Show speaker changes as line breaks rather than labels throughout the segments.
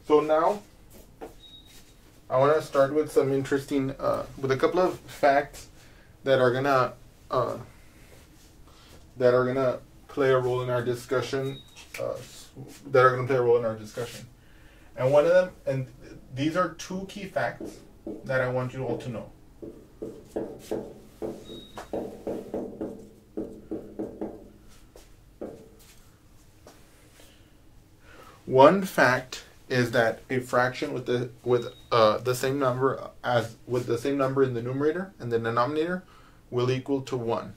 So now I want to start with some interesting, with a couple of facts that are gonna play a role in our discussion. And one of them, and these are two key facts that I want you all to know. One fact is that a fraction with the same number in the numerator and the denominator will equal to 1.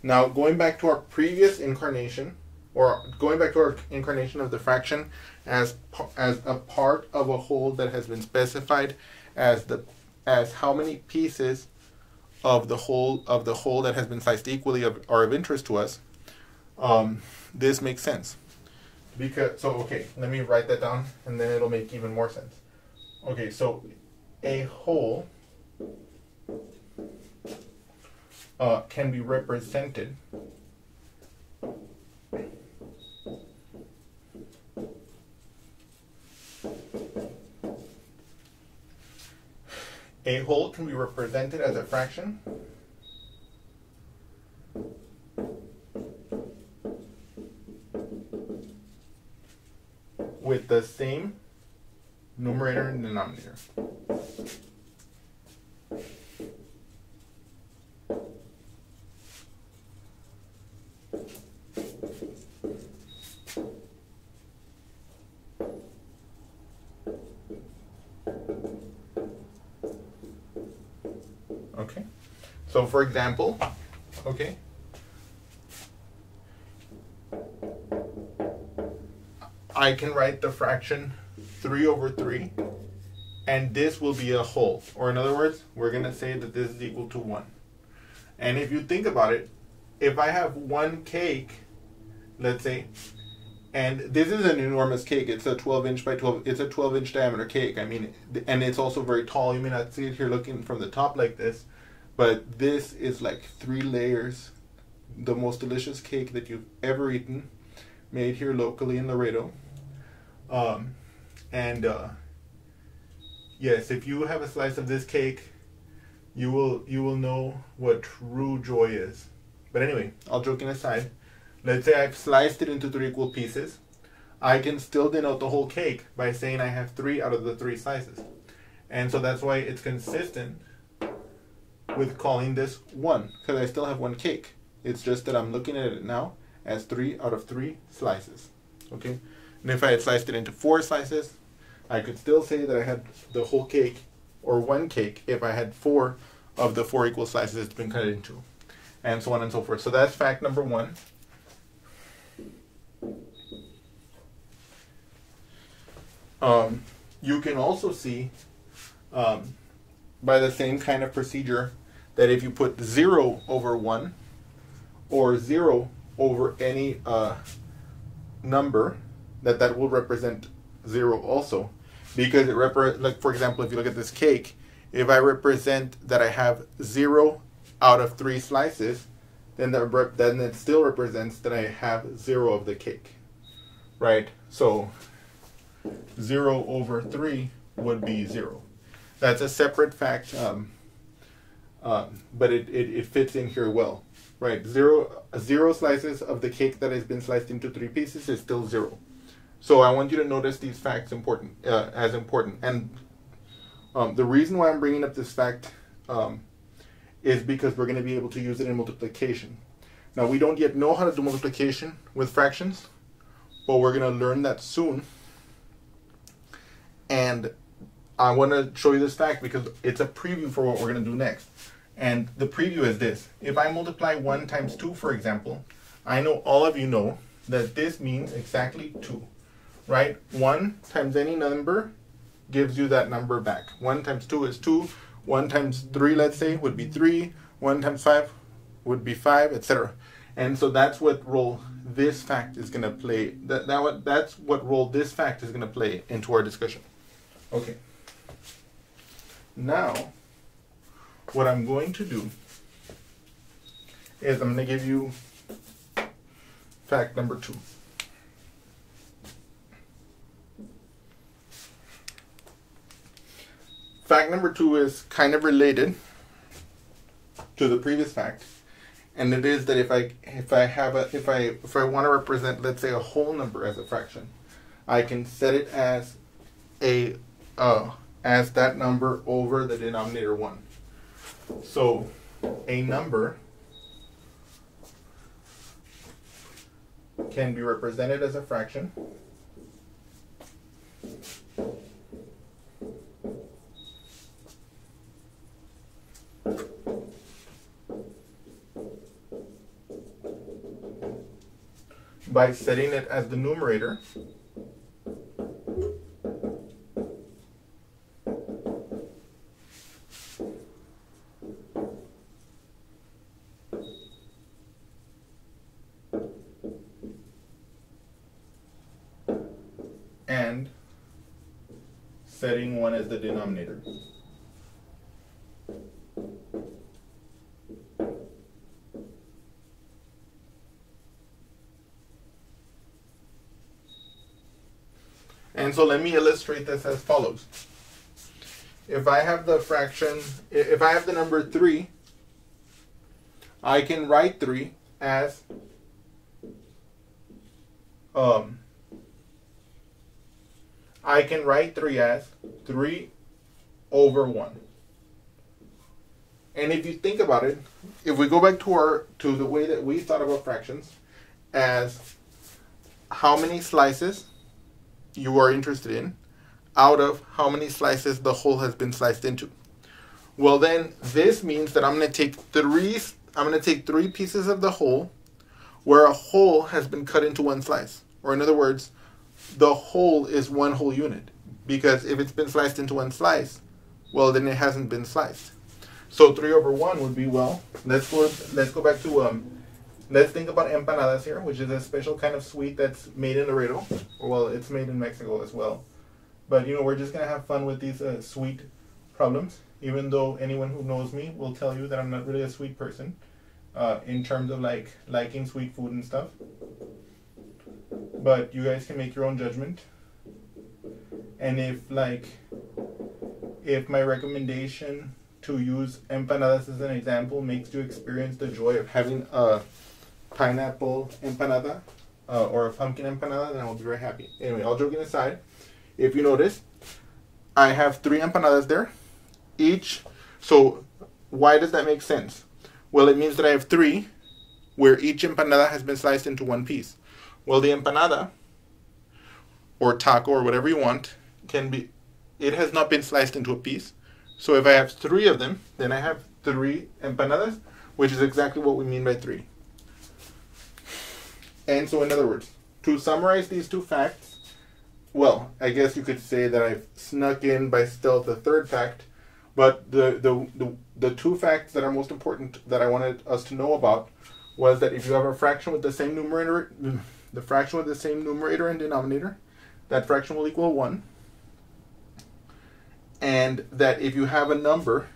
Now, going back to our previous incarnation, or going back to our incarnation of the fraction as a part of a whole that has been specified as how many pieces of the whole that has been sliced equally are of interest to us. This makes sense. Okay, let me write that down and then it'll make even more sense. Okay, so a whole can be represented as a fraction with the same numerator and denominator. Okay, so for example, okay, I can write the fraction 3 over 3, and this will be a whole. Or in other words, we're going to say that this is equal to 1. And if you think about it, if I have one cake, let's say, and this is an enormous cake. It's a 12-inch by 12. It's a 12-inch diameter cake. I mean, and it's also very tall. You may not see it here looking from the top like this, but this is like 3 layers. The most delicious cake that you've ever eaten, made here locally in Laredo. Yes, if you have a slice of this cake, you will know what true joy is. But anyway, all joking aside, let's say I've sliced it into 3 equal pieces. I can still denote the whole cake by saying I have 3 out of the 3 slices. And so that's why it's consistent with calling this 1, because I still have one cake. It's just that I'm looking at it now as 3 out of 3 slices. Okay? And if I had sliced it into 4 slices, I could still say that I had the whole cake, or one cake, if I had 4 of the 4 equal slices it's been cut into. And so on and so forth. So that's fact number 1. You can also see by the same kind of procedure that if you put 0 over 1 or 0 over any number, that will represent 0 also, because it like for example, if you look at this cake, if I represent that I have 0 out of 3 slices, then it still represents that I have 0 of the cake, right? So 0 over 3 would be 0. That's a separate fact, but it fits in here well, right? 0 slices of the cake that has been sliced into 3 pieces is still 0. So I want you to notice these facts as important. And the reason why I'm bringing up this fact is because we're going to be able to use it in multiplication. Now, we don't yet know how to do multiplication with fractions, but we're going to learn that soon. And I want to show you this fact because it's a preview for what we're going to do next. And the preview is this. If I multiply 1 times 2, for example, I know all of you know that this means exactly 2, right? 1 times any number gives you that number back. 1 times 2 is 2. 1 times 3, let's say, would be 3. 1 times 5 would be 5, etc. And so that's what role this fact is going to play. That's what role this fact is going to play into our discussion. Okay. Now, what I'm going to do is I'm going to give you fact number 2. Fact number 2 is kind of related to the previous fact, and it is that if I want to represent, let's say, a whole number as a fraction, I can set it as as that number over the denominator 1. So a number can be represented as a fraction by setting it as the numerator and setting 1 as the denominator. And so let me illustrate this as follows. If I have the fraction, if I have the number 3, I can write 3 as I can write 3 as 3 over 1. And if you think about it, if we go back to the way that we thought about fractions as how many slices you are interested in out of how many slices the whole has been sliced into. Well, then this means that I'm going to take 3 pieces of the whole where a whole has been cut into 1 slice. Or in other words, the whole is 1 whole unit, because if it's been sliced into 1 slice, well, then it hasn't been sliced. So 3 over 1 would be, well, let's go back to let's think about empanadas here, which is a special kind of sweet that's made in Laredo. Well, it's made in Mexico as well. But, you know, we're just going to have fun with these sweet problems, even though anyone who knows me will tell you that I'm not really a sweet person in terms of, like, liking sweet food and stuff. But you guys can make your own judgment. And if my recommendation to use empanadas as an example makes you experience the joy of having a pineapple empanada or a pumpkin empanada, then I will be very happy. Anyway, all joking aside, if you notice, I have 3 empanadas there. So why does that make sense? Well, it means that I have 3 where each empanada has been sliced into 1 piece. Well, the empanada or taco or whatever you want it has not been sliced into a piece. So if I have 3 of them, then I have 3 empanadas, which is exactly what we mean by 3. And so, in other words, to summarize these 2 facts, well, I guess you could say that I've snuck in by stealth a 3rd fact, but the 2 facts that are most important that I wanted us to know about was that if you have a fraction with the same numerator, and denominator, that fraction will equal 1. And that if you have a number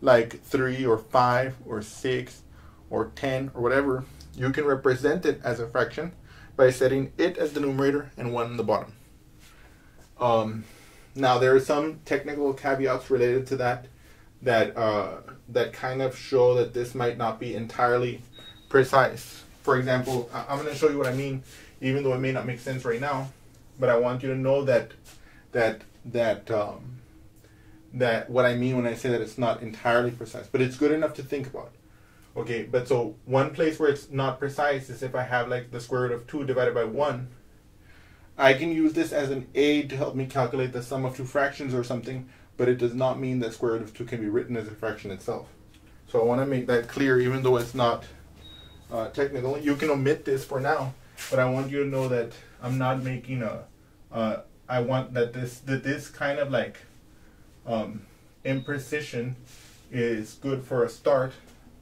like 3 or 5 or 6 or 10 or whatever, you can represent it as a fraction by setting it as the numerator and 1 in the bottom. Now there are some technical caveats related to that kind of show that this might not be entirely precise. For example, I'm going to show you what I mean, even though it may not make sense right now, but I want you to know that what I mean when I say that it's not entirely precise, but it's good enough to think about. Okay, but so one place where it's not precise is if I have like the square root of 2 divided by 1. I can use this as an aid to help me calculate the sum of 2 fractions or something, but it does not mean that square root of 2 can be written as a fraction itself. So I want to make that clear, even though it's not technical. You can omit this for now, but I want you to know that I'm not making I want that this kind of like imprecision is good for a start,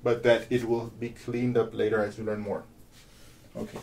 but that it will be cleaned up later as you learn more. Okay.